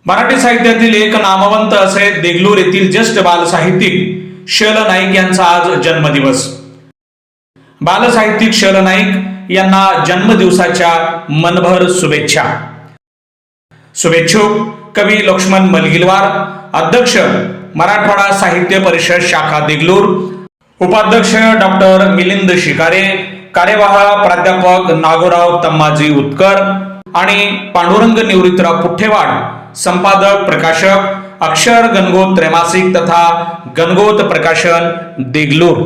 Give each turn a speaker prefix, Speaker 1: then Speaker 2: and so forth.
Speaker 1: मराठी साहित्यातील एक नामवंत असे देगलूर येथील ज्येष्ठ बालसाहित्यिक शल नाईक यांचा आज जन्मदिवस। बालसाहित्यिक शल नाईक यांना जन्मदिवसाच्या मनभर शुभेच्छा। शुभेच्छुक कवी लक्ष्मण मलगिलवार, अध्यक्ष मराठवाडा साहित्य परिषद शाखा देगलूर, उपाध्यक्ष डॉक्टर मिलिंद शिकारे, कार्यवाह प्राध्यापक नागोराव तम्माजी उत्कर आणि पांडुरंग निवृत्तराव पुठ्ठेवाड, संपादक प्रकाशक अक्षर गणगोत त्रैमासिक तथा गणगोत प्रकाशन देगलूर।